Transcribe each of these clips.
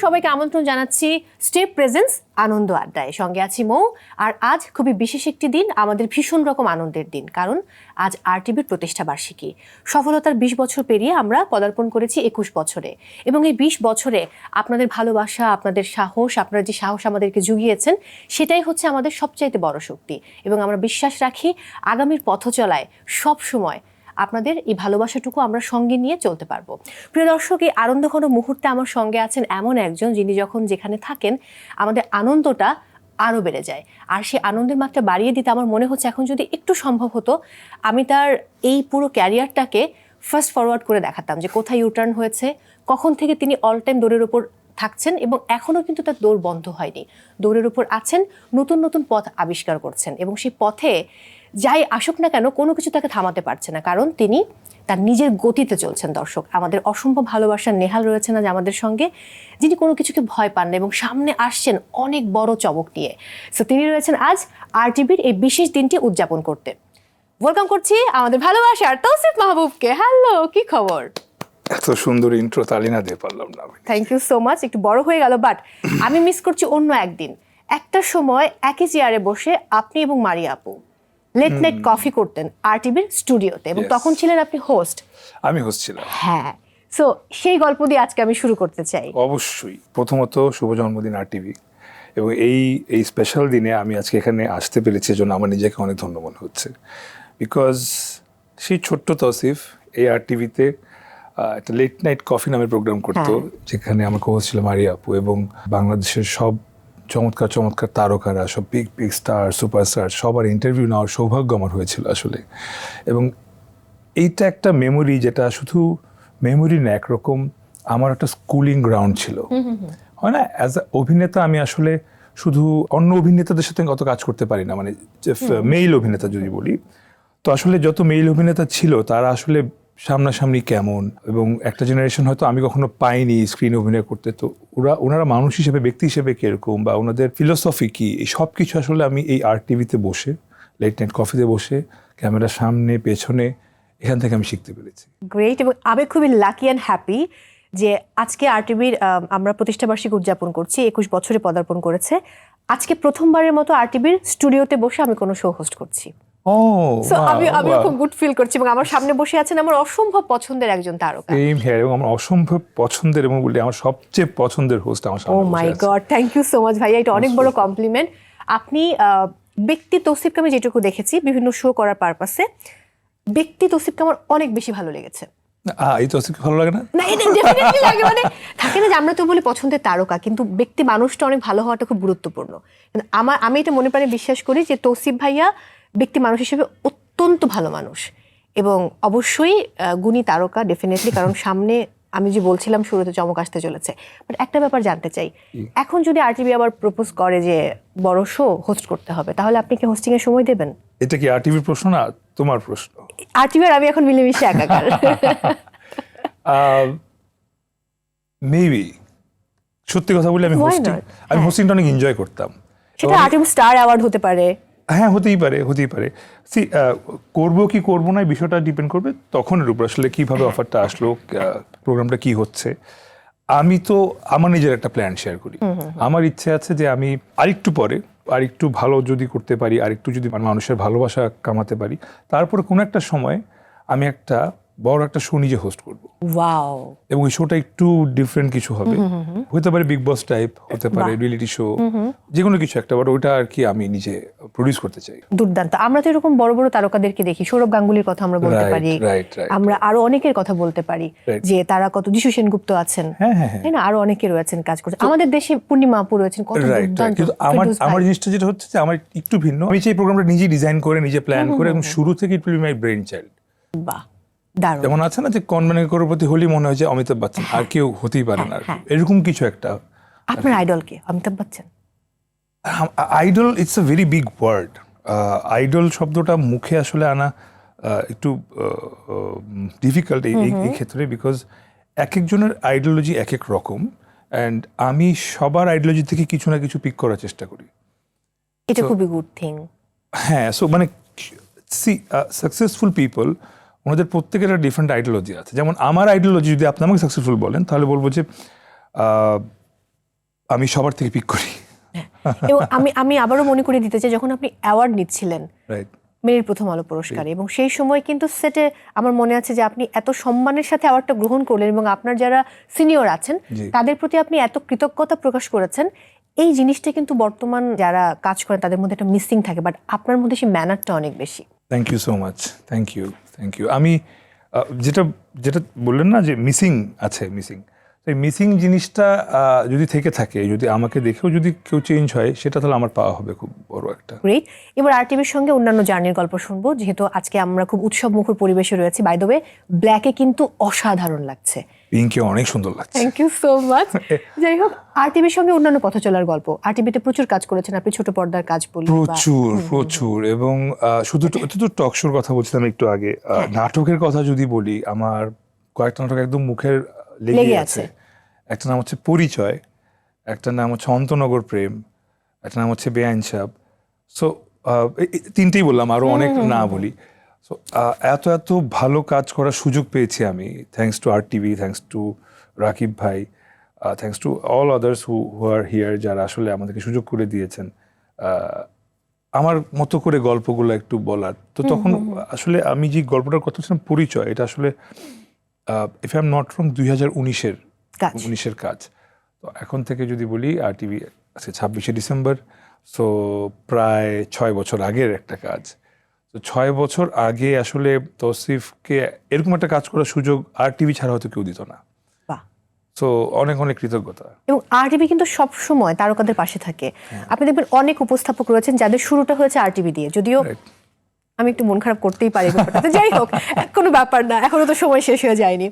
সবাইকে আমন্ত্রণ জানাচ্ছি স্টেপ প্রেজেন্স আনন্দ আড্ডায়। সঙ্গে আছি মৌ। আর আজ খুবই বিশেষ একটি দিন, আমাদের ভীষণ রকম আনন্দের দিন, কারণ আজ RTVর প্রতিষ্ঠা বার্ষিকী। সফলতার 20 বছর পেরিয়ে আমরা পদার্পণ করেছি 21 বছরে, এবং এই 20 বছরে আপনাদের ভালোবাসা, আপনাদের সাহস, আপনারা যে সাহস আমাদেরকে জুগিয়েছেন, সেটাই হচ্ছে আমাদের সবচাইতে বড় শক্তি। এবং আমরা বিশ্বাস রাখি আগামীর পথ চলায় সবসময় আপনাদের এই ভালোবাসাটুকু আমরা সঙ্গে নিয়ে চলতে পারবো। প্রিয় দর্শক, এই আনন্দঘন মুহূর্তে আমার সঙ্গে আছেন এমন একজন, যিনি যখন যেখানে থাকেন আমাদের আনন্দটা আরও বেড়ে যায়। আর সেই আনন্দের মাত্রা বাড়িয়ে দিতে আমার মনে হচ্ছে এখন যদি একটু সম্ভব হতো, আমি তার এই পুরো ক্যারিয়ারটাকে ফাস্ট ফরওয়ার্ড করে দেখাতাম যে কোথায় ইউটার্ন হয়েছে, কখন থেকে তিনি অল টাইম দৌড়ের ওপর থাকছেন, এবং এখনও কিন্তু তার দৌড় বন্ধ হয়নি, দৌড়ের উপর আছেন, নতুন নতুন পথ আবিষ্কার করছেন, এবং সেই পথে যাই আসুক না কেন কোনো কিছু তাকে থামাতে পারছে না, কারণ তিনি তার নিজের গতিতে চলছেন। দর্শক, আমাদের অসম্ভব ভালোবাসার নেহাল রয়েছেন আজ আমাদের সঙ্গে, যিনি কোনো কিছুকে ভয় পান না এবং সামনে আসছেন অনেক বড় চমক নিয়ে। সো তিনি রয়েছেন আজ RTVর এই বিশেষ দিনটি উদযাপন করতে। ওয়েলকাম করছি আমাদের ভালোবাসার তৌসিফ মাহবুবকে। হ্যালো, কি খবর? এত সুন্দর ইন্ট্রো তালিনা দিয়ে পারলাম না। Thank you so much. একটু বড় হয়ে গেল, বাট আমি মিস করছি অন্য একদিন। একটা সময় একই চেয়ারে বসে আপনি এবং মারিয়া আপু লেট নাইট কফি করতেন RTVর স্টুডিওতে, এবং তখন ছিলেন আপনি হোস্ট। আমি হোস্ট ছিলাম। হ্যাঁ, সো সেই গল্প দিয়ে আজকে আমি শুরু করতে চাই। অবশ্যই। প্রথমত শুভ জন্মদিন RTV, এবং এই স্পেশাল দিনে আমি আজকে এখানে আসতে পেরেছি, এজন্য আমার নিজেকে অনেক ধন্য মনে হচ্ছে। বিকজ সেই ছোট্ট তৌসিফ এই RTVতে একটা লেট নাইট কফি নামের প্রোগ্রাম করতো, যেখানে আমার হোস্ট ছিল মারিয়া আপু, এবং বাংলাদেশের সব চমৎকার চমৎকার তারকারা, সব বিগ স্টার, সুপারস্টার, সবার ইন্টারভিউ নেওয়ার সৌভাগ্য আমার হয়েছিল আসলে। এবং এইটা একটা মেমোরি, যেটা শুধু মেমোরি না, একরকম আমার একটা স্কুলিং গ্রাউন্ড ছিল, হয় না? অ্যাজ আ অভিনেতা আমি আসলে শুধু অন্য অভিনেতাদের সাথে অত কাজ করতে পারি না, মানে যে মেইল অভিনেতা যদি বলি, তো আসলে যত মেইল অভিনেতা ছিল তারা আসলে সামনাসামনি কেমন, এবং একটা জেনারেশন হয়তো আমি কখনো পাইনি স্ক্রিনে অভিনয় করতে, তো ওনারা মানুষ হিসেবে, ব্যক্তি হিসেবে কিরকম, বা ওনাদের ফিলোসফি কি, এই সব কিছু আসলে আমি এই RTVতে বসে, লেট নাইট কফিতে বসে, ক্যামেরার সামনে পেছনে, এখান থেকে আমি শিখতে পেরেছি। গ্রেট। এবং আমি খুবই লাকি অ্যান্ড হ্যাপি যে আজকে RTVর আমরা প্রতিষ্ঠাবার্ষিকী উদযাপন করছি, 21 বছরে পদার্পণ করেছে। আজকে প্রথমবারের মতো RTVর স্টুডিওতে বসে আমি কোনো শো হোস্ট করছি। আমি খুব গুড ফিল করছি, এবং আমার সামনে বসে আছেন আমার অসম্ভব পছন্দের একজন তারকা। সেম হিয়ার, এবং আমার অসম্ভব পছন্দের, এবং বলি আমার সবচেয়ে পছন্দের হোস্ট আমার সামনে বসে আছে। Oh my God, thank you so much ভাইয়া, এটা অনেক বড় কমপ্লিমেন্ট। আপনি ব্যক্তি তৌসিফকে আমি যেটুকু দেখেছি বিভিন্ন শো করার পারপাসে, ব্যক্তি তৌসিফকে আমার অনেক বেশি ভালো লেগেছে। এই তৌসিফকে ভালো লাগে না? না, এটা ডেফিনেটলি লাগে। মানে থাকে না যে আমরা তো বলি পছন্দের তারকা, কিন্তু ব্যক্তি মানুষটা অনেক ভালো হওয়াটা খুব গুরুত্বপূর্ণ। আমি এটা মনে প্রাণে বিশ্বাস করি যে তৌসিফ ভাইয়া ব্যক্তি মানুষ হিসেবে অত্যন্ত ভালো মানুষ, এবং অবশ্যই গুণী তারকা ডেফিনেটলি, কারণ সামনে আমি যে বলছিলাম শুরুতে চমক আসতে চলেছে। বাট একটা ব্যাপার জানতে চাই, এখন যদি RTV আবার প্রপোজ করে যে বড় শো হোস্ট করতে হবে, তাহলে আপনি কি হোস্টিং এর সময় দেবেন? এটা কি RTVর প্রশ্ন না তোমার প্রশ্ন? RTV আর আমি এখন মিলেমিশে একাকার। মেবি, সত্যি কথা বলি, আমি হোস্টিংটা অনেক এনজয় করতাম। সেটা RTV স্টার অ্যাওয়ার্ড হতে পারে। হ্যাঁ, হতেই পারে। করবো কি করবো না, বিষয়টা ডিপেন্ড করবে তখনের উপর, আসলে কিভাবে অফারটা আসলো, প্রোগ্রামটা কি হচ্ছে। আমি তো আমার নিজের একটা প্ল্যান শেয়ার করি। আমার ইচ্ছে আছে যে আমি আরেকটু পরে আরেকটু ভালো যদি করতে পারি, আরেকটু যদি মানুষের ভালোবাসা কামাতে পারি, তারপরে কোনো একটা সময় আমি একটা বড় একটা শো নিজে হোস্ট করবো। ওয়াও। এবং ওই শোটা একটু ডিফারেন্ট কিছু হবে, হতে পারে বিগ বস টাইপ, হতে পারে রিয়েলিটি শো, যে কোনো কিছু একটা, বাট ওইটা আর কি আমি নিজে প্রডিউস করতে চাই। দুর্দান্ত। আমরা তো এরকম বড় বড় তারকাদেরকে দেখি, সৌরভ গাঙ্গুলির কথা আমরা বলতে পারি, আমরা আরো অনেকের কথা বলতে পারি, যে তারা কত, যিশু সেনগুপ্ত আছেন, তাই না, আরো অনেকে রয়েছেন কাজ করছে। আমাদের দেশে পূর্ণিমা আপু রয়েছেন, কত দুর্দান্ত। কিন্তু আমার জিনিসটা যেটা হচ্ছে যে আমার একটু ভিন্ন, আমি এই প্রোগ্রামটা নিজে ডিজাইন করে, নিজে প্ল্যান করে, এবং শুরু থেকে it will be my brain child. বাহ, দারুণ। যেমন আছে না যে কনমানের করোড়পতি হলি মনে হয় যে অমিতাভ বচ্চন, আর কেউ হতেই পারে না, এরকম কিছু একটা। আপনার আইডল কে? Amitabh Bachchan? Idol, it's a very big word. Idol শব্দটা মুখে আসলে আনা একটু ডিফিকাল্ট এই ক্ষেত্রে, বিকজ এক একজনের আইডিওলজি এক এক রকম, অ্যান্ড আমি সবার আইডিওলজি থেকে কিছু না কিছু পিক করার চেষ্টা করি। এটা খুবই গুড থিং। হ্যাঁ, সো মানে সাকসেসফুল পিপল, ওনাদের প্রত্যেকের একটা ডিফারেন্ট আইডিওলজি আছে। যেমন আমার আইডিওলজি, যদি আপনি আমাকে সাকসেসফুল বলেন, তাহলে বলবো যে আমি সবার থেকে পিক করি। এবং আমি আবারও মনে করে দিতে চাই, যখন আপনি অ্যাওয়ার্ড নিচ্ছিলেন রাইট, মেরিল প্রথম আলো পুরস্কারে, এবং সেই সময় কিন্তু সেটে আমার মনে আছে যে আপনি এত সম্মানের সাথে অ্যাওয়ার্ডটা গ্রহণ করলেন এবং আপনার যারা সিনিয়র আছেন জি। তাদের প্রতি আপনি এত কৃতজ্ঞতা প্রকাশ করেছেন। এই জিনিসটা কিন্তু বর্তমান যারা কাজ করেন তাদের মধ্যে একটা মিসিং থাকে, বাট আপনার মধ্যে সেই ম্যানারটা অনেক বেশি। Thank you so much, thank you. আমি যেটা যেটা বললেন না যে মিসিং আছে, এই মিসিং জিনিসটা যদি থেকে থাকে, যদি আমাকে দেখেও যদি কেউ চেঞ্জ হয়, সেটা তাহলে আমার পাওয়া হবে খুব বড় একটা। গ্রেট। এবার আরটিভির সঙ্গে অন্যান্য জার্নির গল্প শুনবো, যেহেতু আজকে আমরা খুব উৎসব মুখর পরিবেশে রয়েছি। বাই দ্য ওয়ে, ব্ল্যাকে কিন্তু অসাধারণ লাগছে। পিঙ্কে অনেক সুন্দর লাগছে। Thank you so much. যাই হোক, আরটিভির সঙ্গে অন্যান্য পথ চলার গল্প, আরটিভিতে প্রচুর কাজ করেছেন আপনি, ছোট পর্দার কাজ বলি প্রচুর এবং শুধু তো টক শোর কথা বলছিলাম একটু আগে, নাটকের কথা যদি বলি, আমার কয়েকটা নাটক একদম মুখের লেগে আছে। একটা নাম হচ্ছে পরিচয়, একটা নাম হচ্ছে অন্তনগর প্রেম, একটা নাম হচ্ছে বেআইনসাব। সো তিনটেই বললাম, আরো অনেক না বলি। সো এত ভালো কাজ করার সুযোগ পেয়েছি আমি, thanks to RTV, thanks to Rakib ভাই, thanks to all others who are here, যারা আসলে আমাদেরকে সুযোগ করে দিয়েছেন আমার মতো করে গল্পগুলো একটু বলার। তো তখন আসলে আমি যে গল্পটার কথা বলছিলাম পরিচয়, এটা আসলে if I am not wrong 2019-এর কাজ। তো এখন থেকে যদি বলি, আরটিভি আজকে 26শে ডিসেম্বর, সো প্রায় 6 বছর আগের একটা কাজ। তো 6 বছর আগে আসলে তৌসিফকে এরকম একটা কাজ করার সুযোগ আরটিভি ছাড়া হয়তো কেউ দিত না। তো অনেক কৃতজ্ঞতা। এবং আরটিভি কিন্তু সব সময় তারকাদের পাশে থাকে। আপনি দেখবেন অনেক উপস্থাপক রয়েছেন যাদের শুরুটা হয়েছে আরটিভি দিয়ে, যদিও আমি একটু মন খারাপ করতেই পারি ব্যাপারটাতে। যাই হোক, কোনো ব্যাপার না, এখনো তো সময় শেষ হয়ে যায়নি।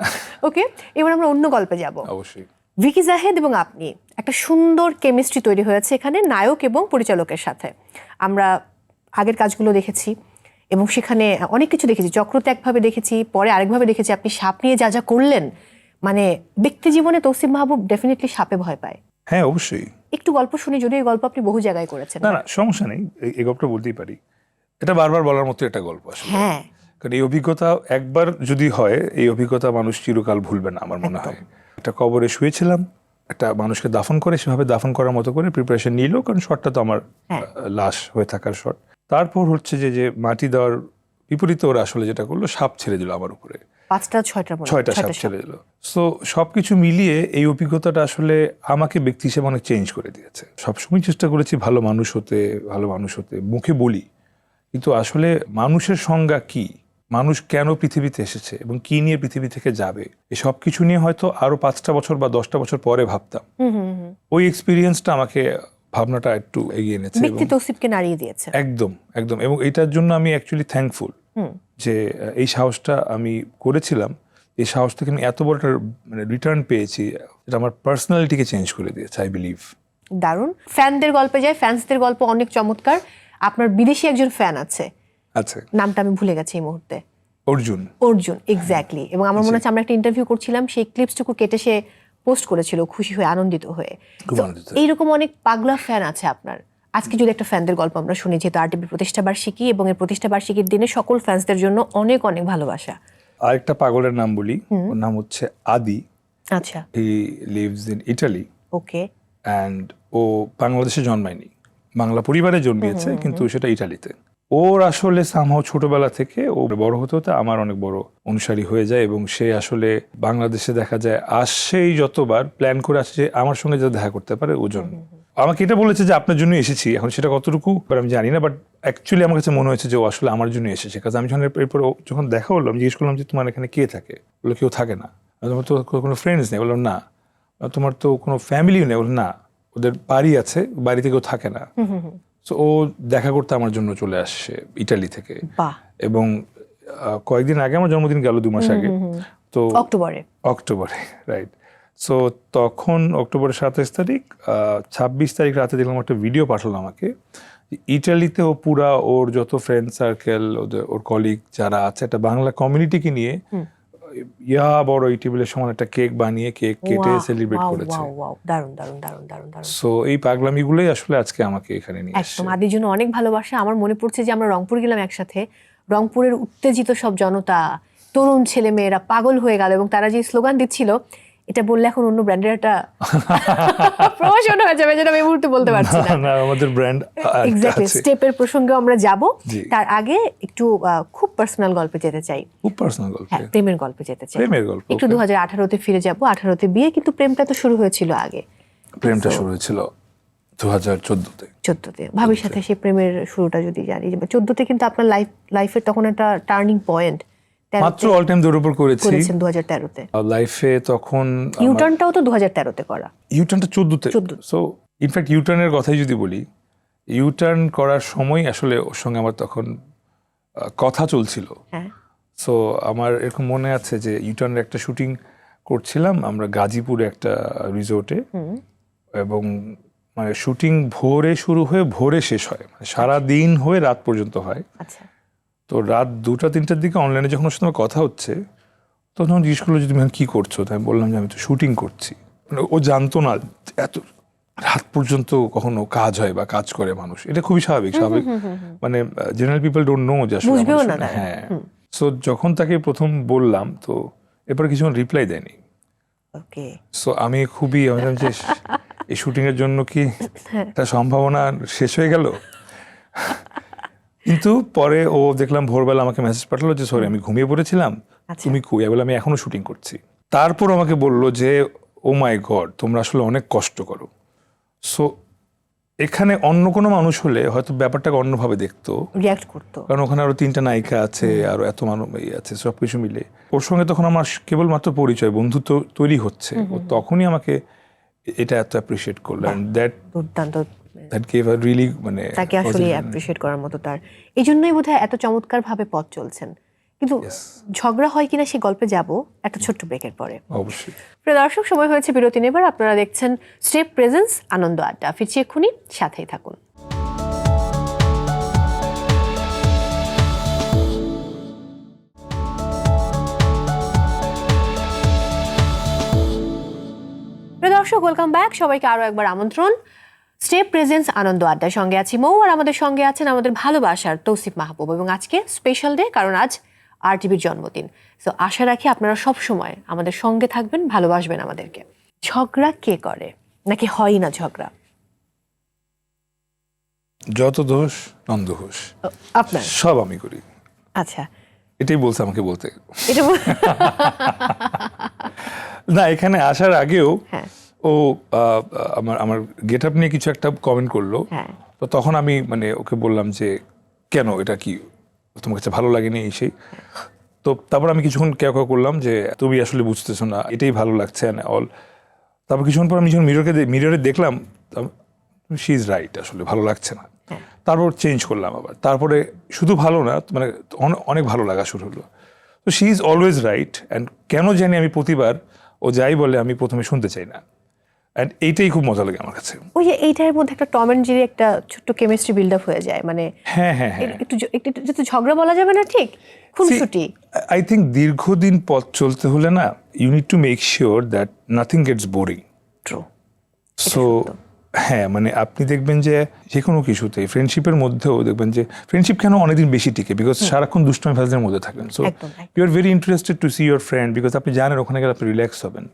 ওকে, এবার আমরা অন্য গল্পে যাব। অবশ্যই। ভিকি জাহেদ এবং আপনি একটা সুন্দর কেমিস্ট্রি তৈরি হয়েছে এখানে নায়ক এবং পরিচালকের সাথে। আমরা আগের কাজগুলো দেখেছি এবং সেখানে অনেক কিছু দেখেছি, চক্রত্যাগভাবে দেখেছি, পরে আরেকভাবে দেখেছি আপনি সাপ নিয়ে যা করলেন। মানে ব্যক্তি জীবনে তৌসিফ মাহবুব ডেফিনেটলি সাপে ভয় পায়। হ্যাঁ, অবশ্যই। একটু গল্প শুনি, যদিও এই গল্প আপনি বহু জায়গায় করেছেন। না, সমস্যা নেই, এই গল্পটা বলতেই পারি। এটা বারবার বলার মতো একটা গল্প আসলে। হ্যাঁ, কারণ এই অভিজ্ঞতা একবার যদি হয়, এই অভিজ্ঞতা মানুষ চিরকাল ভুলবে না আমার মনে হয়। একটা কবরে শুয়েছিলাম, একটা মানুষকে দাফন করে, সেভাবে দাফন করার মতো করে প্রিপারেশন নিল, কারণ শটটা তো আমার লাশ হয়ে থাকার শট। তারপর হচ্ছে যে মাটি দেওয়ার বিপরীতে ওরা আসলে যেটা করলো, সাপ ছেড়ে দিল আমার উপরে, 6টা সাপ ছেড়ে দিল। সো সবকিছু মিলিয়ে এই অভিজ্ঞতাটা আসলে আমাকে ব্যক্তি হিসেবে অনেক চেঞ্জ করে দিয়েছে। সবসময় চেষ্টা করেছি ভালো মানুষ হতে, মুখে বলি, কিন্তু আসলে মানুষের সংজ্ঞা কি, মানুষ কেন পৃথিবীতে এসেছে এবং কি নিয়ে পৃথিবী থেকে যাবে, এই সব কিছু নিয়ে হয়তো আরো 5টা বছর বা 10টা বছর পরে ভাবতাম। ওই এক্সপিরিয়েন্সটা আমাকে ভাবনাটা একটু এগিয়ে এনেছে, ব্যক্তি তৌসিফকে নাড়িয়ে দিয়েছে। একদম। এবং এটার জন্য আমি অ্যাকচুয়ালি থ্যাঙ্কফুল যে এই সাহসটা আমি করেছিলাম, এই সাহস থেকে আমি এত বড় একটা রিটার্ন পেয়েছি, যেটা আমার পার্সোনালিটিকে চেঞ্জ করে দিয়েছে, আই বিলিভ। দারুণ। ফ্যানদের গল্পে যায়, ফ্যান্সদের গল্প অনেক চমৎকার। আপনার বিদেশি একজন ফ্যান আছে, নামটা আমি ভুলে গেছি এই মুহূর্তে। অর্জুন, এক্স্যাক্টলি। এবং আমার মনে হচ্ছে আমরা একটা ইন্টারভিউ করছিলাম, সেই ক্লিপসটুকু কেটে সে পোস্ট করেছিল, খুশি হয়ে, আনন্দিত হয়ে। এইরকম অনেক পাগলা ফ্যান আছে আপনার। আজকে যদি একটা ফ্যানদের গল্প আমরা শুনি, যেহেতু আরটিভি প্রতিষ্ঠা বার্ষিকী এবং এই প্রতিষ্ঠা বার্ষিকীর দিনে সকল ফ্যান্সদের জন্য অনেক ভালোবাসা। আরেকটা পাগলের নাম বলি, ওর নাম হচ্ছে আদি। আচ্ছা। He lives in Italy. Okay. And ও বাংলাদেশে জন্মায়নি, বাংলা পরিবারে জন্মিয়েছে, কিন্তু সেটা ইটালিতে। ওর আসলে সামহাও ছোটবেলা থেকে ও বড় হতে হতে আমার অনেক বড় অনুসারী হয়ে যায়, এবং সে আসলে বাংলাদেশে দেখা যায় আসেই যতবার প্ল্যান করে আসে যে আমার সঙ্গে যাতে দেখা করতে পারে ওর জন্য। আমাকে এটা বলেছে যে আপনার জন্য এসেছি, এখন সেটা কতটুকু আমি জানি না, বাট অ্যাকচুয়ালি আমার কাছে মনে হয়েছে যে ও আসলে আমার জন্য এসেছে। কারণ আমি এরপর যখন দেখা হলো, আমি জিজ্ঞেস করলাম যে তোমার এখানে কে থাকে, বললো কেউ থাকে না। তোমার তো কোনো ফ্রেন্ডস নেই, বললাম না। তোমার তো কোনো ফ্যামিলিও নেই, বললো না, ওদের বাড়ি আছে, বাড়িতে কেউ থাকে না। তো ও দেখা করতে আমার জন্য চলে আসছে ইটালি থেকে। এবং কয়েকদিন আগে আমার জন্মদিন গেল, 2 মাস আগে, তো অক্টোবরে, রাইট। সো তখন অক্টোবরের 27 তারিখ, 26 তারিখ রাতে দেখলাম একটা ভিডিও পাঠালো আমাকে, ইটালিতে ও পুরা ওর যত ফ্রেন্ড সার্কেল, ওর কলিগ যারা আছে, একটা বাংলা কমিউনিটিকে নিয়ে বড় এই টেবিলের সমান একটা কেক বানিয়ে, কেক কেটে সেলিব্রেট করেছে। সো এই পাগলামিগুলোই আসলে আজকে আমাকে এখানে নিয়ে আসছে। একদম আদির জন্য অনেক ভালোবাসা। আমার মনে পড়ছে যে আমরা রংপুর গেলাম একসাথে, রংপুরের উত্তেজিত সব জনতা, তরুণ ছেলে মেয়েরা পাগল হয়ে গেল এবং তারা যে স্লোগান দিচ্ছিল, এটা বললে এখন অন্য ব্র্যান্ডের একটা প্রমোশন হয়ে যাবে, যেটা আমি এই মুহূর্তে বলতে পারছি না। না, আমাদের ব্র্যান্ড এক্স্যাক্টলি, স্টেপের প্রসঙ্গে আমরা যাব। জি। তার আগে একটু খুব পার্সোনাল গল্পে যেতে চাই। খুব পার্সোনাল গল্প। হ্যাঁ, প্রেমের গল্পে যেতে চাই। প্রেমের গল্প, একটু 2018-তে ফিরে যাব। 18-তে বিয়ে, কিন্তু প্রেমটা তো শুরু হয়েছিল আগে। প্রেমটা শুরু হয়েছিল 2014-তে। 14-তে ভাবির সাথে সেই প্রেমের শুরুটা যদি জানি, 14-তে কিন্তু আপনার লাইফের তখন একটা টার্নিং পয়েন্ট। মাত্র অল টাইম দৌড়ের উপর করেছি করেছেন 2013-তে। লাইফে তখন ইউটার্নটাও তো 2013-তে করা। ইউটার্নটা 14-তে। 14 সো ইনফ্যাক্ট ইউটার্নের কথাই যদি বলি, ইউটার্ন করার সময় আসলে ওর সঙ্গে আমার তখন কথা চলছিল। হ্যাঁ, সো আমার এরকম মনে আছে যে ইউটার্নের একটা শুটিং করছিলাম আমরা গাজীপুরে একটা রিসোর্টে, এবং মানে শুটিং ভোরে শুরু হয়ে ভোরে শেষ হয়, মানে সারা দিন হয়ে রাত পর্যন্ত হয়। আচ্ছা। তো রাত 2টা-3টার দিকে অনলাইনে যখন ওর সাথে আমার কথা হচ্ছে, তখন জিজ্ঞেস করলো যে তুমি এখন কি করছো। তাই আমি বললাম যে আমি তো শুটিং করছি। মানে ও জানতো না এত রাত পর্যন্ত কখনো কাজ হয় বা কাজ করে মানুষ, এটা খুবই স্বাভাবিক। মানে জেনারেল পিপল ডোন্ট নো যে আসলে বুঝবেও মানুষ- না তারা। হ্যাঁ। সো যখন তাকে প্রথম বললাম, তো এরপরে কিছুক্ষণ রিপ্লাই দেয়নি। ওকে। সো আমি খুবই ভাবলাম যে এই শুটিং এর জন্য কি একটা সম্ভাবনা শেষ হয়ে গেল। কিন্তু পরে ও দেখলাম ভোরবেলা আমাকে মেসেজ পাঠালো যে সরি আমি ঘুমিয়ে পড়েছিলাম, আচ্ছা। তুমি কই? আমি বললাম আমি এখনো শুটিং করছি। তারপর আমাকে বললো যে ও মাই গড, তোমরা আসলে অনেক কষ্ট করো। সো এখানে অন্য কোনো মানুষ হলে হয়তো ব্যাপারটাকে অন্যভাবে দেখতো, রিঅ্যাক্ট করতো। কারণ ওখানে আরো 3টা নায়িকা আছে, আরো এত মানুষ আছে, সবকিছু মিলে ওর সঙ্গে তখন আমার কেবলমাত্র পরিচয়, বন্ধুত্ব তৈরি হচ্ছে। ও তখনই আমাকে এটা এত অ্যাপ্রিসিয়েট করলো, অ্যান্ড দুর্দান্ত। দ্যাট গেভ আ রিয়েলি মানে তাকে আসলে অ্যাপ্রিশিয়েট করার মতো তার, এই জন্যই বোধহয় এত চমৎকার ভাবে পথ চলছেন। কিন্তু ঝগড়া হয় কিনা সেই গল্পে যাব একটা ছোট্ট ব্রেকের পরে। অবশ্যই। প্রিয় দর্শক, সময় হয়েছে বিরতি নেবার। আপনারা দেখছেন স্টেপ প্রেজেন্স আনন্দ আড্ডা। ফিরছি এক্ষুনি, সাথেই থাকুন। প্রিয় দর্শক, ওয়েলকাম ব্যাক। সবাইকে আরো একবার আমন্ত্রণ স্টেপ প্রেজেন্স আনন্দ আড্ডার সঙ্গে আছি মৌ, আর আমাদের সঙ্গে আছেন আমাদের ভালোবাসার তৌসিফ মাহবুব। এবং আজকে স্পেশাল ডে, কারণ আজ আরটিভির জন্মদিন। সো আশা রাখি আপনারা সব সময় আমাদের সঙ্গে থাকবেন, ভালোবাসবেন আমাদেরকে। ঝগড়া কে করে, নাকি হয় না ঝগড়া? যত দোষ নন্দ ঘোষ, আপনার? সব আমি করি। আচ্ছা, এটাই বলছে আমাকে বলতে। এটা না, এখানে আসার আগেও হ্যাঁ। ও আমার গেট আপ নিয়ে কিছু একটা কমেন্ট করলো। হ্যাঁ। তো তখন আমি মানে ওকে বললাম যে কেন, এটা কি তোমার কাছে ভালো লাগেনি এই সেই। তো তারপর আমি কিছুক্ষণ কেউ করলাম যে তুমি আসলে বুঝতেছো না, এটাই ভালো লাগছে অল। তারপর কিছুক্ষণ পর আমি যখন মিররে দেখলাম, শি ইজ রাইট, আসলে ভালো লাগছে না। তারপর চেঞ্জ করলাম আবার, তারপরে শুধু ভালো না, মানে অনেক ভালো লাগা শুরু হলো। তো she is always right. And কেন জানি আমি প্রতিবার ও যাই বলে আমি প্রথমে শুনতে চাই না, অ্যান্ড এইটাই খুব মজা লাগে আমার কাছে। ওই যে এইটার মধ্যে একটা টম এন্ড জেরি একটা ছোট্ট কেমিস্ট্রি বিল্ড আপ হয়ে যায়। মানে হ্যাঁ হ্যাঁ হ্যাঁ, একটু ঝগড়া বলা যাবে না, ঠিক খুনসুটি। আই থিঙ্ক দীর্ঘদিন পথ চলতে হলে না, you need to make sure that nothing gets boring. True. So হ্যাঁ, মানে আপনি দেখবেন যে যে কোনো কিছুতে, ফ্রেন্ডশিপের মধ্যেও দেখবেন যে ফ্রেন্ডশিপ কেন অনেকদিন বেশি টিকে, বিকজ সারাক্ষণ দুষ্টমি ফাজলের মধ্যে থাকেন। So you are very interested to see your friend, because আপনি জানেন ওখানে গেলে আপনি রিল্যাক্স হবেন।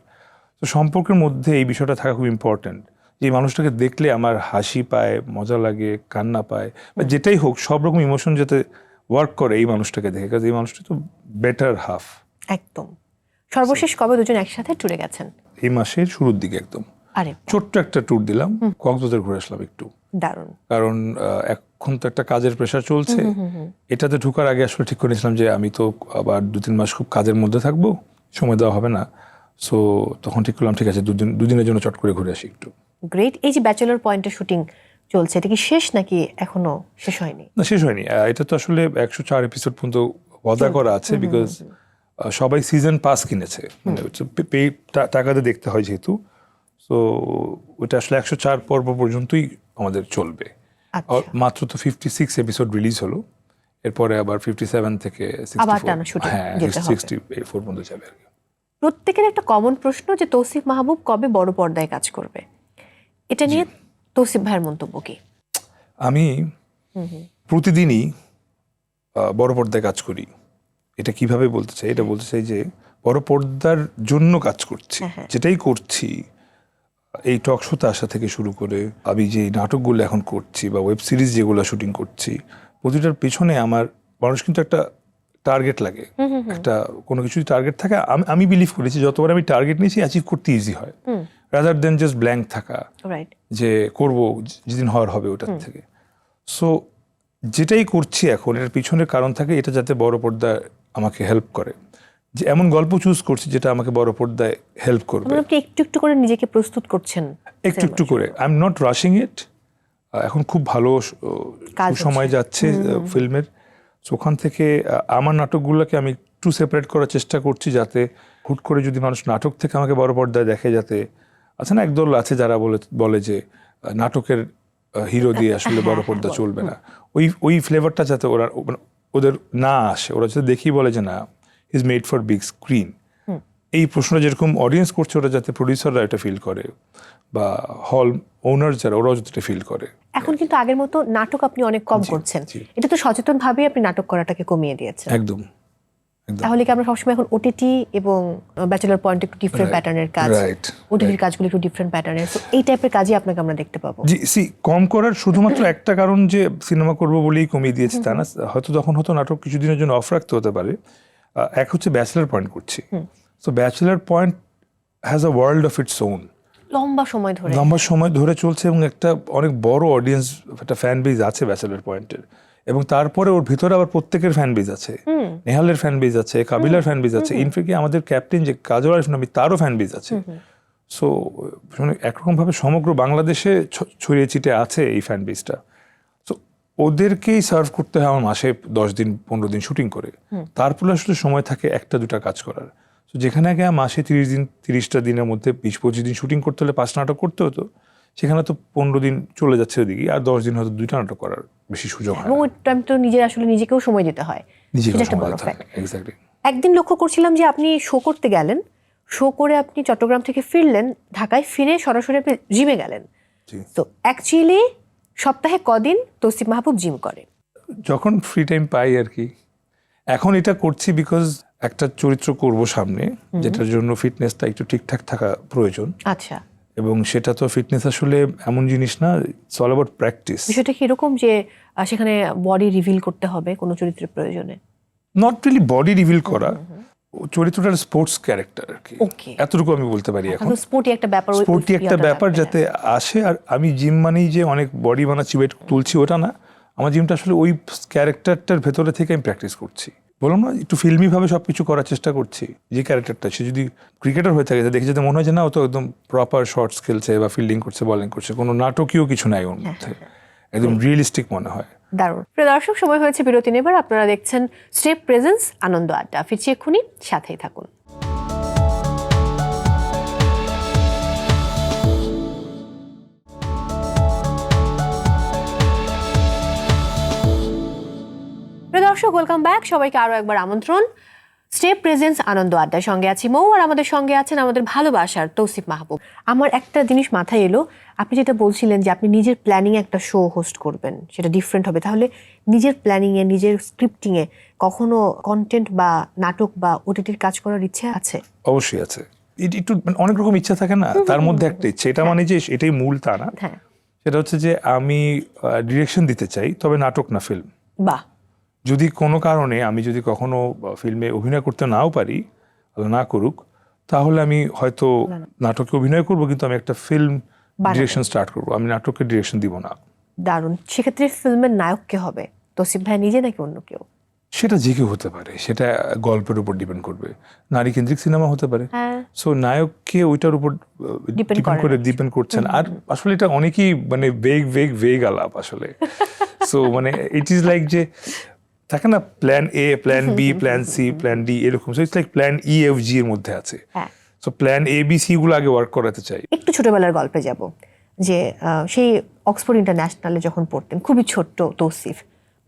তো সম্পর্কের মধ্যে এই বিষয়টা থাকা খুব ইম্পর্টেন্ট, যে এই মানুষটাকে দেখলে আমার হাসি পায়, মজা লাগে, কান্না পায়, বা যেটাই হোক সব রকম ইমোশন যাতে ওয়ার্ক করে এই মানুষটাকে দেখে, কারণ এই মানুষটা তো বেটার হাফ। একদম। সর্বশেষ কবে দুজন একসাথে ট্যুরে গেছেন? এই মাসের শুরুর দিকে একদম আরে ছোট্ট একটা ট্যুর দিলাম, কক্সবাজার ঘুরে আসলাম একটু। দারুণ। কারণ এখন তো একটা কাজের প্রেশার চলছে, এটাতে ঢোকার আগে আসলে ঠিক করেছিলাম যে আমি তো আবার 2-3 মাস খুব কাজের মধ্যে থাকবো, সময় দেওয়া হবে না। সো তখন ঠিক করলাম ঠিক আছে দুদিনের জন্য চট করে ঘুরে আসি একটু। গ্রেট। এই যে ব্যাচেলর পয়েন্টের শুটিং চলছে, এটা কি শেষ নাকি এখনো শেষ হয়নি? না, শেষ হয়নি। এটা তো আসলে 104 এপিসোড পর্যন্ত ওয়াদা করা আছে, বিকজ সবাই সিজন পাস কিনেছে, মানে টাকাতে দেখতে হয় যেহেতু। সো ওটা আসলে 104 পর্ব পর্যন্তই আমাদের চলবে। মাত্র তো 56 এপিসোড রিলিজ হলো, এরপরে আবার 57 থেকে 64, হ্যাঁ 64 পর্যন্ত যাবে আর কি। প্রত্যেকের একটা কমন প্রশ্ন যে তৌসিফ মাহবুব কবে বড় পর্দায় কাজ করবে, এটা নিয়ে তৌসিফ ভাইয়ের মন্তব্য কি? আমি প্রতিদিনই বড় পর্দায় কাজ করি। এটা কিভাবে বলতে চাই? এটা বলতে চাই যে বড় পর্দার জন্য কাজ করছি, যেটাই করছি, এই টক শোতে আসা থেকে শুরু করে আমি যে নাটকগুলো এখন করছি বা ওয়েব সিরিজ যেগুলো শুটিং করছি, প্রতিটার পেছনে আমার মানুষ কিন্তু একটা টার্গেট লাগে, একটা কোনো কিছু টার্গেট থাকে। আমি বিলিভ করেছি যতবার আমি টার্গেট নিয়েছি অ্যাচিভ করতে ইজি হয়, রাদার দেন জাস্ট ব্ল্যাঙ্ক থাকা যে করব যেদিন হওয়ার হবে ওটার থেকে। সো যেটাই করছি এখন এর পিছনের কারণ থাকে এটা যাতে বড় পর্দায় আমাকে হেল্প করে, যে এমন গল্প চুজ করছি যেটা আমাকে বড় পর্দায় হেল্প করবে। আপনি একটু একটু করে নিজেকে প্রস্তুত করছেন, একটু একটু করে, আই এম নট রাশিং ইট। এখন খুব ভালো সময় যাচ্ছে ফিল্মের, ওখান থেকে আমার নাটকগুলোকে আমি একটু সেপারেট করার চেষ্টা করছি, যাতে হুট করে যদি মানুষ নাটক থেকে আমাকে বড় পর্দায় দেখে, যাতে আছে না একদল আছে যারা বলে যে নাটকের হিরো দিয়ে আসলে বড় পর্দা চলবে না, ওই ফ্লেভারটা যাতে ওদের না আসে, ওরা যাতে দেখি বলে যে না is made for big screen. এই প্রশ্নটা যেরকম অডিয়েন্স করছে ওরা যাতে প্রডিউসাররা এটা ফিল করে বা হল ওনার যারা ওরাও যাতে ফিল করে। এখন কিন্তু আগের মতো নাটক আপনি অনেক কম করছেন, এটা তো সচেতন ভাবে আপনি নাটক করাটাকে কমিয়ে দিয়েছেন। একদম। তাহলে কি আমরা সবসময় এখন ওটিটি এবং ব্যাচেলর পয়েন্ট একটু ডিফারেন্ট প্যাটার্নের কাজ, ওটিটির কাজগুলো একটু ডিফারেন্ট প্যাটার্নের, তো এই টাইপের কাজই আপনাকে আমরা দেখতে পাবো? জি, কম করার শুধুমাত্র একটা কারণ যে সিনেমা করবো বলেই কমিয়ে দিয়েছি তা না, হয়তো তখন হয়তো নাটক কিছুদিনের জন্য অফ রাখতে হতে পারে। এক হচ্ছে ব্যাচেলর পয়েন্ট করছি, তো bachelor point has a world of its own, লম্বা সময় ধরে চলছে এবং একটা অনেক বড় অডিয়েন্স, একটা ফ্যান বেজ আছে ব্যাচেলর পয়েন্টের, এবং তারপরে ওর ভিতরে আবার প্রত্যেকের ফ্যান বেজ আছে, নেহালের ফ্যান বেজ আছে, কাবিলার ফ্যান বেজ আছে, ইনফ্যাক্ট আমাদের ক্যাপ্টেন যে কাজল আরিফ নামী তারও ফ্যান বেজ আছে। সো একরকম ভাবে সমগ্র বাংলাদেশে ছড়িয়ে ছিটে আছে এই ফ্যান বেজটা। সো ওদেরকেই সার্ভ করতে হয় আমার মাসে 10 দিন 15 দিন শুটিং করে, তারপরে আসলে সময় থাকে একটা দুটা কাজ করার। তো যেখানে আগে মাসে 30টা দিনের মধ্যে 20-25 দিন শুটিং করতে হলে 5 নাটক করতে হতো, সেখানে তো 15 দিন চলে যাচ্ছে ওদিকে, আর 10 দিন হয়তো 2টা নাটক করার বেশি সুযোগ হয়। এবং ওই টাইম তো নিজেকেও সময় দিতে হয়, সেটা একটা বড় ফ্যাক্ট। এক্স্যাক্টলি। একদিন লক্ষ্য করছিলাম যে আপনি শো করতে গেলেন, শো করে আপনি চট্টগ্রাম থেকে ফিরলেন, ঢাকায় ফিরে সরাসরি আপনি জিমে গেলেন। তো অ্যাকচুয়ালি সপ্তাহে কদিন তৌসিফ মাহবুব জিম করে? যখন ফ্রি টাইম পাই আর কি। এখন এটা করছি বিকজ একটা চরিত্র করব সামনে, যেটার জন্য ফিটনেসটা একটু ঠিকঠাক থাকা প্রয়োজন। আচ্ছা। এবং সেটা তো ফিটনেস আসলে এমন জিনিস না, ইটস অল অ্যাবাউট প্র্যাকটিস। বিষয়টা কি এরকম যে সেখানে বডি রিভিল করতে হবে কোনো চরিত্রের প্রয়োজনে? নট রিয়েলি বডি রিভিল করা, চরিত্রটার স্পোর্টস ক্যারেক্টার আর কি, এতটুকু আমি বলতে পারি। এখন স্পোর্টি একটা ব্যাপার যাতে আসে। আর আমি জিম মানেই যে অনেক বডি বানাচ্ছি, ওয়েট তুলছি, ওটা না। আমার জিমটা আসলে ওই ক্যারেক্টারটার ভেতরে থেকে আমি প্র্যাকটিস করছি। বললাম না, একটু ফিল্মি ভাবে সবকিছু করার চেষ্টা করছি। যে ক্যারেক্টারটা, সে যদি ক্রিকেটার হয়ে থাকে দেখে যেতে মনে হয় যে না ও তো একদম প্রপার শটস খেলছে বা ফিল্ডিং করছে, বোলিং করছে, কোনো নাটকীয় কিছু নাই ওর মধ্যে, একদম রিয়েলিস্টিক মনে হয়। দারুণ। প্রিয় দর্শক, সময় হয়েছে বিরতি নেবার। আপনারা দেখছেন স্টেপ প্রেজেন্স আনন্দ আড্ডা। ফিরছি এক্ষুনি, সাথেই থাকুন। প্রিয় দর্শক, ওয়েলকাম ব্যাক। সবাইকে আরো একবার আমন্ত্রণ স্টেপ প্রেজেন্স আনন্দ আড্ডার। সঙ্গে আছি মৌ, আর আমাদের সঙ্গে আছেন আমাদের ভালোবাসার তৌসিফ মাহবুব। আমার একটা জিনিস মাথায় এলো, আপনি যেটা বলছিলেন যে আপনি নিজের প্ল্যানিং একটা শো হোস্ট করবেন, সেটা ডিফারেন্ট হবে, তাহলে নিজের প্ল্যানিংয়ে, নিজের স্ক্রিপ্টিংয়ে কখনো কন্টেন্ট বা নাটক বা ওটিটির কাজ করার ইচ্ছে আছে? অবশ্যই আছে। একটু অনেক রকম ইচ্ছা থাকে না, তার মধ্যে একটা ইচ্ছে, এটা মানে যে এটাই মূল তা না। সেটা হচ্ছে যে আমি ডিরেকশন দিতে চাই, তবে নাটক না, ফিল্ম। বাহ। যদি কোনো কারণে আমি যদি কখনো ফিল্মে অভিনয় করতে নাও পারি, না করুক, তাহলে আমি হয়তো নাটকে অভিনয় করব, কিন্তু আমি একটা ফিল্ম ডিরেকশন স্টার্ট করব, আমি নাটকের ডিরেকশন দিব না। দারুণ। সেক্ষেত্রে ফিল্মের নায়ক কে হবে? তৌসিফ ভাই নিজে নাকি অন্য কেউ? সেটা যে কেউ হতে পারে, সেটা গল্পের উপর ডিপেন্ড করবে। নারী কেন্দ্রিক সিনেমা হতে পারে, সো নায়ককে ওইটার উপর ডিপেন্ড করছেন। আর আসলে এটা অনেকেই মানে বেগ আলাপ আসলে। সো মানে ইট ইজ লাইক যে থাকে না, plan A, plan B, plan C, plan D, এরকম। So it's like plan E F G এর মধ্যে আছে। So plan A B C গুলো আগে ওয়ার্ক করাতে চাই। একটু ছোটবেলার গল্পে যাব, যে সেই অক্সফোর্ড ইন্টারন্যাশনালে যখন পড়তেন, খুবই ছোট্ট তৌসিফ,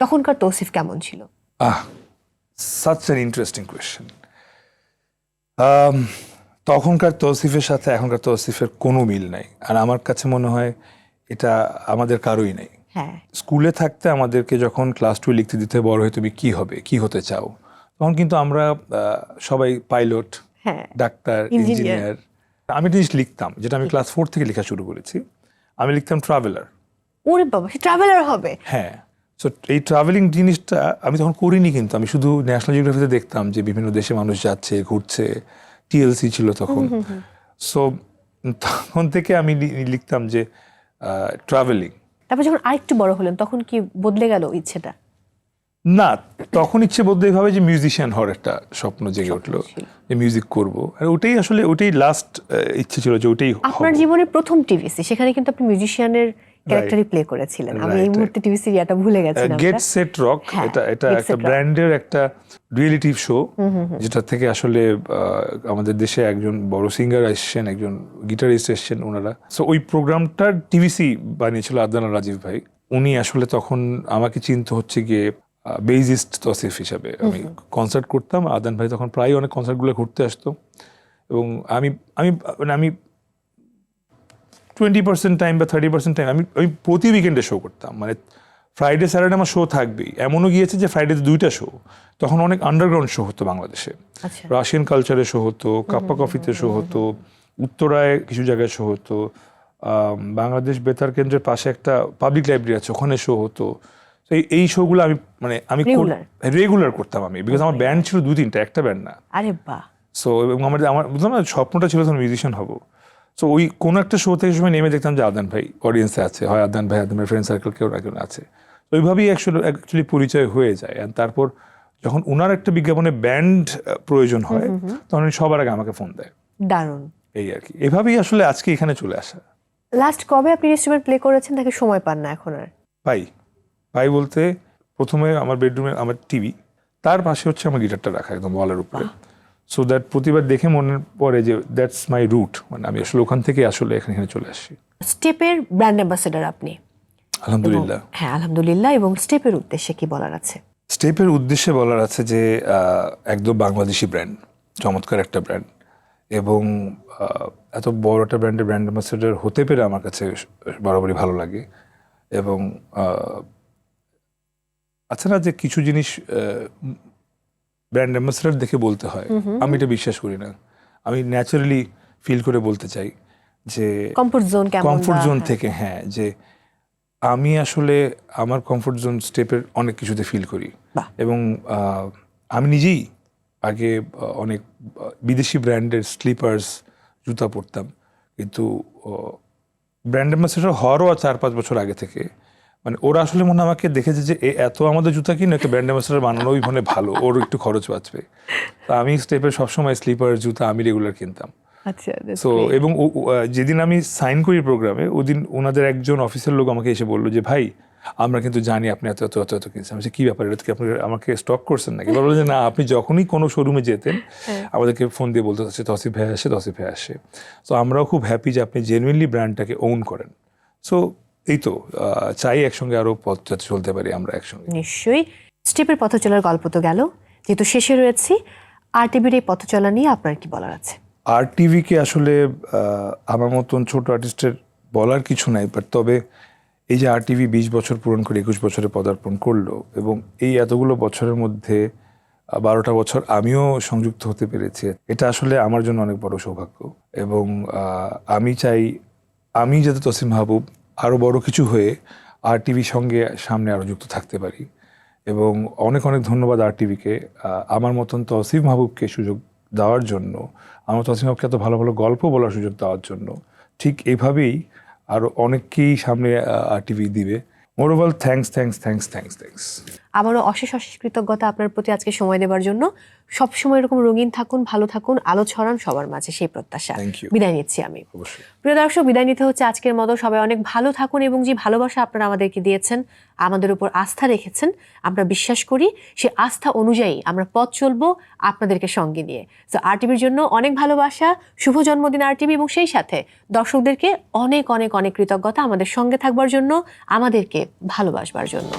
তখনকার তৌসিফ কেমন ছিল? Such an interesting question. তখনকার তৌসিফের সাথে এখনকার তৌসিফের কোনো মিল নাই, আর আমার কাছে মনে হয় এটা আমাদের কারোই নাই। স্কুলে থাকতে আমাদেরকে যখন ক্লাস 2 লিখতে দিতে, বড় হয়ে তুমি কি হবে, কি হতে চাও, তখন কিন্তু আমরা সবাই পাইলট, হ্যাঁ, ডাক্তার, ইঞ্জিনিয়ার। আমি একটা জিনিস লিখতাম, যেটা আমি ক্লাস 4 থেকে লেখা শুরু করেছি। আমি লিখতাম ট্রাভেলার। ওরে বাবা, সে ট্রাভেলার হবে। হ্যাঁ, সো এই ট্রাভেলিং জিনিসটা আমি তখন করিনি, কিন্তু আমি শুধু ন্যাশনাল জিওগ্রাফিতে দেখতাম যে বিভিন্ন দেশে মানুষ যাচ্ছে, ঘুরছে। টিএলসি ছিল তখন। সো তখন থেকে আমি লিখতাম যে ট্রাভেলিং। তারপর যখন আরেকটু বড় হলেন তখন কি বদলে গেল ইচ্ছেটা? না, তখন ইচ্ছে বলতে এইভাবে যে মিউজিশিয়ান হওয়ার একটা স্বপ্ন জেগে উঠলো, যে মিউজিক করব। আর ওটাই লাস্ট ইচ্ছে ছিল, যে ওটাই আপনার জীবনের প্রথম টিভিসি, সেখানে কিন্তু আপনি মিউজিশিয়ানের ক্যারেক্টারই প্লে করেছিলেন। আমি এই মুহূর্তে টিভিসির ইয়াটা ভুলে গেছি। গেট সেট রক, এটা একটা ব্র্যান্ডের একটা রিয়েলিটি শো, যেটা থেকে আসলে আমাদের দেশে একজন বড় সিঙ্গার এসেছেন, একজন গিটারিস্ট এসেছেন ওনারা। সো ওই প্রোগ্রামটার টিভিসি বানিয়েছিল আদনান রাজীব ভাই। উনি আসলে তখন আমাকে চিনতে হচ্ছে গিয়ে বেইজিস্ট তসিফ হিসাবে। আমি কনসার্ট করতাম, আদান ভাই তখন প্রায় অনেক কনসার্টগুলো ঘুরতে আসতো, এবং আমি 20% টাইম বা 30% টাইম আমি প্রতি উইকেন্ডে শো করতাম। মানে ফ্রাইডে স্যাটারডে আমার শো থাকবেই। এমনও গিয়েছে যে ফ্রাইডেতে 2টা শো। তখন অনেক আন্ডারগ্রাউন্ড শো হতো বাংলাদেশে। রাশিয়ান কালচারে শো হতো, কাপ্পা কফিতে শো হতো, উত্তরায় কিছু জায়গায় শো হতো, বাংলাদেশ বেতার কেন্দ্রের পাশে একটা পাবলিক লাইব্রেরি আছে, ওখানে শো হতো। এই শোগুলো আমি রেগুলার করতাম আমি, বিকজ আমার ব্যান্ড ছিল 2-3টা, একটা ব্যান্ড না। আরে বাহ। সো এবং আমার বুঝলাম না, স্বপ্নটা ছিল তখন মিউজিশিয়ান হবো। সো ওই কোনো একটা শো থেকে সময় নেমে দেখতাম যে আদান ভাই অডিয়েন্সে আছে, হয় আদান ভাই ফ্রেন্ড সার্কেল কেউ না কেউ আছে। তো ওইভাবেই অ্যাকচুয়ালি পরিচয় হয়ে যায়। আর তারপর যখন ওনার একটা বিজ্ঞাপনে ব্যান্ড প্রয়োজন হয়, তখন উনি সবার আগে আমাকে ফোন দেয়। দারুণ। এই আর কি, এভাবেই আসলে আজকে এখানে চলে আসা। লাস্ট কবে আপনি ইনস্ট্রুমেন্ট প্লে করেছেন, তাকে সময় পান না এখন আর? পাই বলতে প্রথমে আমার বেডরুমে আমার টিভি, তার পাশে হচ্ছে আমার গিটারটা রাখা একদম ওয়ালের উপরে। সো দ্যাট প্রতিবার দেখে মনে পড়ে যে দ্যাটস মাই রুট, মানে আমি আসলে ওখান থেকে আসলে এখানে চলে আসছি। স্টেপের ব্র্যান্ড অ্যাম্বাসেডর আপনি। আলহামদুলিল্লাহ। হ্যাঁ, আলহামদুলিল্লাহ। এবং স্টেপের উদ্দেশ্যে কি বলার আছে? স্টেপের উদ্দেশ্যে বলার আছে যে একদম বাংলাদেশি ব্র্যান্ড, চমৎকার একটা ব্র্যান্ড, এবং এত বড় একটা ব্র্যান্ডের ব্র্যান্ড অ্যাম্বাসেডর হতে পেরে আমার কাছে বরাবরই ভালো লাগে। এবং আচ্ছা না, যে কিছু জিনিস ব্র্যান্ড অ্যাম্বাসেডর দেখে বলতে হয়, আমি এটা বিশ্বাস করি না। আমি ন্যাচারালি ফিল করে বলতে চাই যে কমফোর্ট জোন থেকে, হ্যাঁ, যে আমি আসলে আমার কমফোর্ট জোন স্টেপের অনেক কিছুতে ফিল করি। এবং আমি নিজেই আগে অনেক বিদেশি ব্র্যান্ডের স্লিপার্স জুতা পরতাম, কিন্তু ব্র্যান্ড অ্যাম্বাসেডর হওয়ারও 4-5 বছর আগে থেকে মানে ওরা আসলে মনে আমাকে দেখেছে যে এত আমাদের জুতা কিনে একটা ব্র্যান্ড অ্যাম্বাসেডর বানানোই মানে ভালো, ওর একটু খরচ বাঁচবে। তো আমি স্টেপের সবসময় স্লিপার জুতা আমি রেগুলার কিনতাম। সো এবং যেদিন আমি সাইন করি প্রোগ্রামে, ওদিন ওনাদের একজন অফিসের লোক আমাকে এসে বললো যে ভাই, আমরা কিন্তু জানি আপনি এত এত এত এত কিনছেন। আমি কি ব্যাপার, এটা কি আপনি আমাকে স্টক করছেন নাকি? বললো যে না, আপনি যখনই কোনো শোরুমে যেতেন আমাদেরকে ফোন দিয়ে বলতে হচ্ছে তসিফ ভাই আসে, তসিফ ভাই আসে। সো আমরাও খুব হ্যাপি যে আপনি জেনুইনলি ব্র্যান্ডটাকে ওন করেন। সো এই তো চাই একসঙ্গে আরো পথ যাতে চলতে পারি আমরা একসঙ্গে। নিশ্চয়ই। স্টেপের পথ চলার গল্প তো গেল, যেহেতু শেষে রয়েছি, আরটিভির এই পথ চলা নিয়ে আপনার কি বলার আছে? আরটিভিকে আসলে আমার মতন ছোট আর্টিস্টের বলার কিছু নাই, বাট তবে এই যে আরটিভি 20 বছর পূরণ করে 21 বছরে পদার্পণ করলো, এবং এই এতগুলো বছরের মধ্যে 12টা বছর আমিও সংযুক্ত হতে পেরেছি, এটা আসলে আমার জন্য অনেক বড় সৌভাগ্য। এবং আমি চাই আমি যাতে তসিফ মাহবুব আরও বড় কিছু হয়ে আরটিভির সঙ্গে সামনে আরও যুক্ত থাকতে পারি। এবং অনেক অনেক ধন্যবাদ আরটিভিকে আমার মতন তসিফ মাহবুবকে সুযোগ দেওয়ার জন্য, আমার তসিফ মাহবুবকে এত ভালো ভালো গল্প বলার সুযোগ দেওয়ার জন্য। ঠিক এইভাবেই আরও অনেককেই সামনে আরটিভি দিবে। মোরওভাল থ্যাঙ্কস। আমারও অশেষ কৃতজ্ঞতা আপনার প্রতি আজকে সময় দেওয়ার জন্য। সবসময় এরকম রঙিন থাকুন, ভালো থাকুন, আলো ছড়ান সবার মাঝে, সেই প্রত্যাশা। বিদায় নিচ্ছি আমি। প্রিয় দর্শক, বিদায় নিতে হচ্ছে আজকের মতো। সবাই অনেক ভালো থাকুন, এবং যে ভালোবাসা আপনারা আমাদেরকে দিয়েছেন, আমাদের উপর আস্থা রেখেছেন, আমরা বিশ্বাস করি সে আস্থা অনুযায়ী আমরা পথ চলবো আপনাদেরকে সঙ্গে নিয়ে। তো আরটিভির জন্য অনেক ভালোবাসা, শুভ জন্মদিন আরটিভি, এবং সেই সাথে দর্শকদেরকে অনেক অনেক অনেক কৃতজ্ঞতা আমাদের সঙ্গে থাকবার জন্য, আমাদেরকে ভালোবাসবার জন্য।